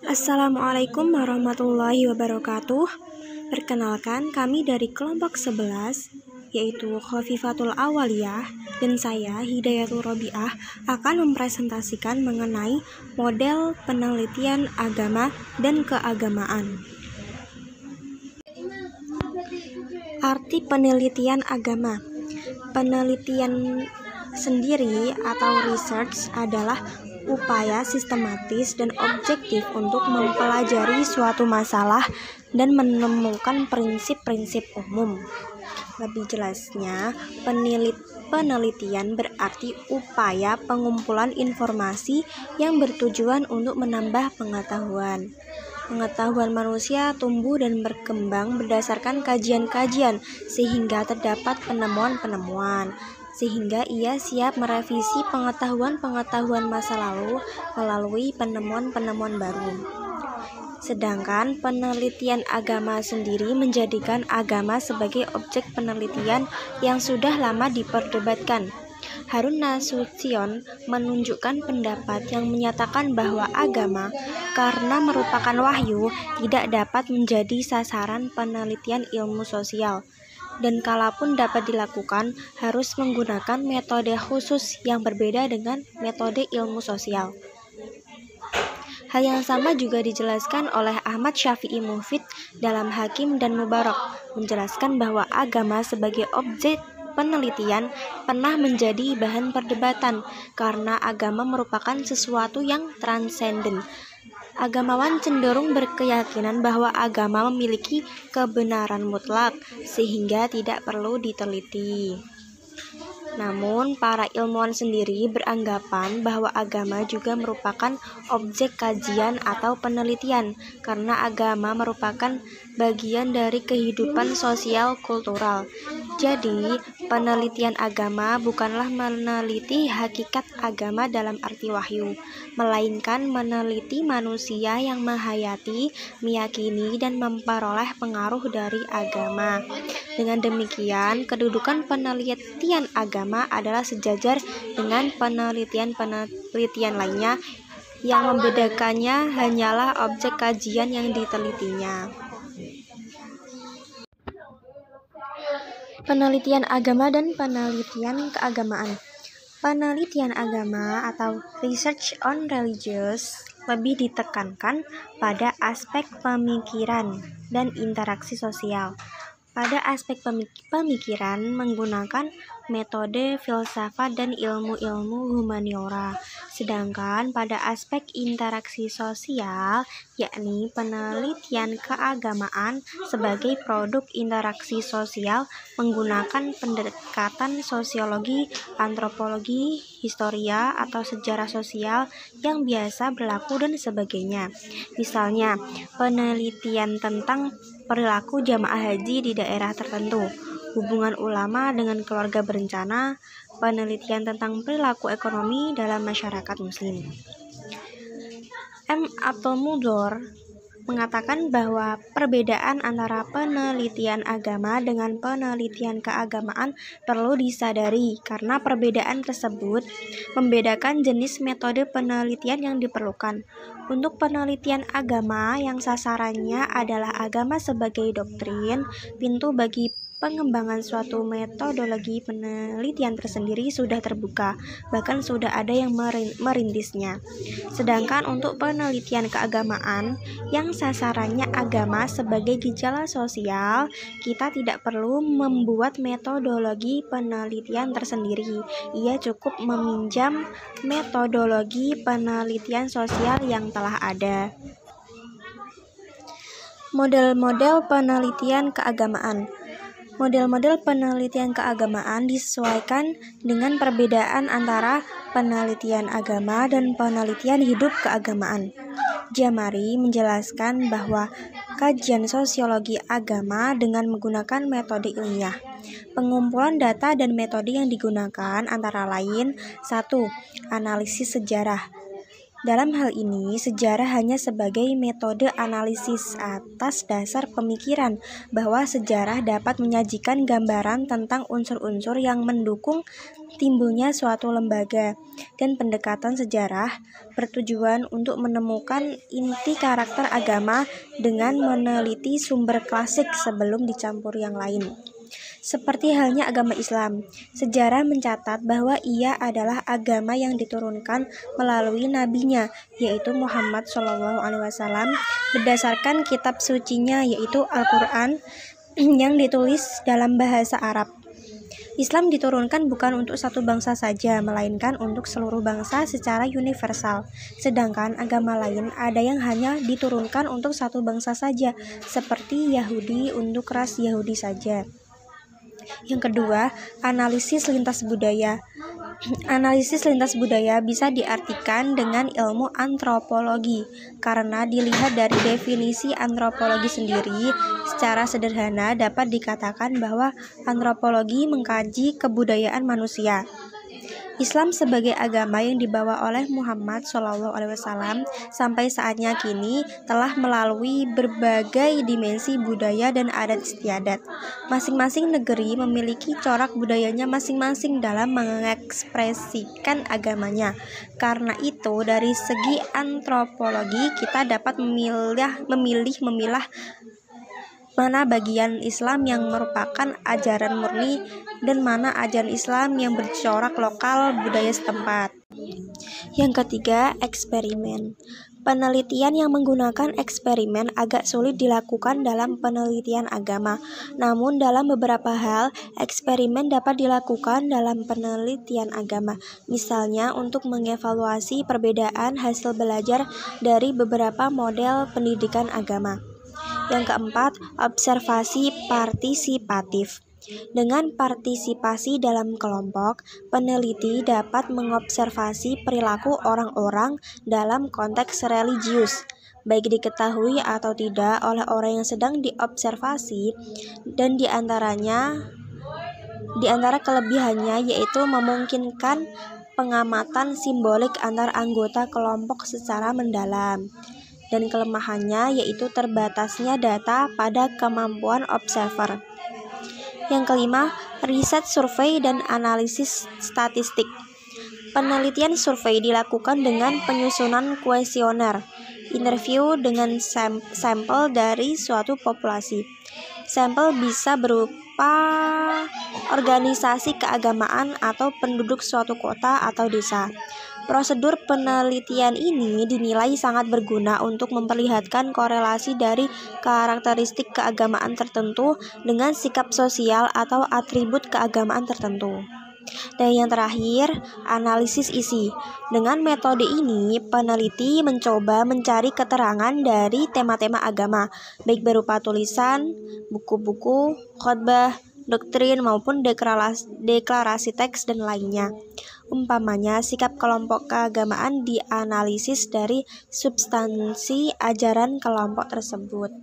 Assalamualaikum warahmatullahi wabarakatuh. Perkenalkan, kami dari kelompok 11, yaitu Khofifatul Awaliyah, dan saya, Hidayatul Robiah, akan mempresentasikan mengenai model penelitian agama dan keagamaan. Arti penelitian agama. Penelitian sendiri atau research adalah upaya sistematis dan objektif untuk mempelajari suatu masalah dan menemukan prinsip-prinsip umum. Lebih jelasnya, penelitian berarti upaya pengumpulan informasi yang bertujuan untuk menambah pengetahuan. Pengetahuan manusia tumbuh dan berkembang berdasarkan kajian-kajian sehingga terdapat penemuan-penemuan, sehingga ia siap merevisi pengetahuan-pengetahuan masa lalu melalui penemuan-penemuan baru. Sedangkan penelitian agama sendiri menjadikan agama sebagai objek penelitian yang sudah lama diperdebatkan. Harun Nasution menunjukkan pendapat yang menyatakan bahwa agama, karena merupakan wahyu, tidak dapat menjadi sasaran penelitian ilmu sosial, dan kalaupun dapat dilakukan, harus menggunakan metode khusus yang berbeda dengan metode ilmu sosial. Hal yang sama juga dijelaskan oleh Ahmad Syafi'i Mufid dalam Hakim dan Mubarak, menjelaskan bahwa agama sebagai objek penelitian pernah menjadi bahan perdebatan karena agama merupakan sesuatu yang transenden. Agamawan cenderung berkeyakinan bahwa agama memiliki kebenaran mutlak sehingga tidak perlu diteliti. Namun, para ilmuwan sendiri beranggapan bahwa agama juga merupakan objek kajian atau penelitian karena agama merupakan bagian dari kehidupan sosial kultural. Jadi, penelitian agama bukanlah meneliti hakikat agama dalam arti wahyu, melainkan meneliti manusia yang menghayati, meyakini, dan memperoleh pengaruh dari agama. Dengan demikian, kedudukan penelitian agama adalah sejajar dengan penelitian-penelitian lainnya. Yang membedakannya hanyalah objek kajian yang ditelitinya. Penelitian agama dan penelitian keagamaan. Penelitian agama atau research on religious lebih ditekankan pada aspek pemikiran dan interaksi sosial. Pada aspek pemikiran menggunakan metode filsafat dan ilmu-ilmu humaniora. Sedangkan pada aspek interaksi sosial, yakni penelitian keagamaan sebagai produk interaksi sosial menggunakan pendekatan sosiologi, antropologi, historia atau sejarah sosial yang biasa berlaku dan sebagainya. Misalnya, penelitian tentang perilaku jamaah haji di daerah tertentu, hubungan ulama dengan keluarga berencana, penelitian tentang perilaku ekonomi dalam masyarakat muslim. M. Abdul Mudor mengatakan bahwa perbedaan antara penelitian agama dengan penelitian keagamaan perlu disadari karena perbedaan tersebut membedakan jenis metode penelitian yang diperlukan. Untuk penelitian agama yang sasarannya adalah agama sebagai doktrin, pintu bagi pengembangan suatu metodologi penelitian tersendiri sudah terbuka, bahkan sudah ada yang merintisnya. Sedangkan untuk penelitian keagamaan yang sasarannya agama sebagai gejala sosial, kita tidak perlu membuat metodologi penelitian tersendiri. Ia cukup meminjam metodologi penelitian sosial yang telah ada. Model-model penelitian keagamaan. Model-model penelitian keagamaan disesuaikan dengan perbedaan antara penelitian agama dan penelitian hidup keagamaan. Jamari menjelaskan bahwa kajian sosiologi agama dengan menggunakan metode ilmiah. Pengumpulan data dan metode yang digunakan antara lain 1. Analisis sejarah. Dalam hal ini, sejarah hanya sebagai metode analisis atas dasar pemikiran bahwa sejarah dapat menyajikan gambaran tentang unsur-unsur yang mendukung timbulnya suatu lembaga dan pendekatan sejarah bertujuan untuk menemukan inti karakter agama dengan meneliti sumber klasik sebelum dicampur yang lain. Seperti halnya agama Islam, sejarah mencatat bahwa ia adalah agama yang diturunkan melalui nabinya, yaitu Muhammad SAW, berdasarkan kitab sucinya, yaitu Al-Quran, yang ditulis dalam bahasa Arab. Islam diturunkan bukan untuk satu bangsa saja, melainkan untuk seluruh bangsa secara universal. Sedangkan agama lain ada yang hanya diturunkan untuk satu bangsa saja, seperti Yahudi untuk ras Yahudi saja. Yang kedua, analisis lintas budaya. Analisis lintas budaya bisa diartikan dengan ilmu antropologi, karena dilihat dari definisi antropologi sendiri, secara sederhana dapat dikatakan bahwa antropologi mengkaji kebudayaan manusia. Islam sebagai agama yang dibawa oleh Muhammad SAW sampai saatnya kini telah melalui berbagai dimensi budaya dan adat istiadat. Masing-masing negeri memiliki corak budayanya masing-masing dalam mengekspresikan agamanya. Karena itu, dari segi antropologi kita dapat memilah mana bagian Islam yang merupakan ajaran murni dan mana ajaran Islam yang bercorak lokal budaya setempat. Yang ketiga, eksperimen. Penelitian yang menggunakan eksperimen agak sulit dilakukan dalam penelitian agama. Namun dalam beberapa hal, eksperimen dapat dilakukan dalam penelitian agama. Misalnya untuk mengevaluasi perbedaan hasil belajar dari beberapa model pendidikan agama. Yang keempat, observasi partisipatif. Dengan partisipasi dalam kelompok, peneliti dapat mengobservasi perilaku orang-orang dalam konteks religius, baik diketahui atau tidak oleh orang yang sedang diobservasi, dan di antara kelebihannya yaitu memungkinkan pengamatan simbolik antar anggota kelompok secara mendalam. Dan kelemahannya yaitu terbatasnya data pada kemampuan observer. Yang kelima, riset survei dan analisis statistik. Penelitian survei dilakukan dengan penyusunan kuesioner, interview dengan sampel dari suatu populasi. Sampel bisa berupa organisasi keagamaan atau penduduk suatu kota atau desa. Prosedur penelitian ini dinilai sangat berguna untuk memperlihatkan korelasi dari karakteristik keagamaan tertentu dengan sikap sosial atau atribut keagamaan tertentu. Dan yang terakhir, analisis isi. Dengan metode ini, peneliti mencoba mencari keterangan dari tema-tema agama, baik berupa tulisan, buku-buku, khotbah, doktrin maupun deklarasi teks dan lainnya. Umpamanya, sikap kelompok keagamaan dianalisis dari substansi ajaran kelompok tersebut.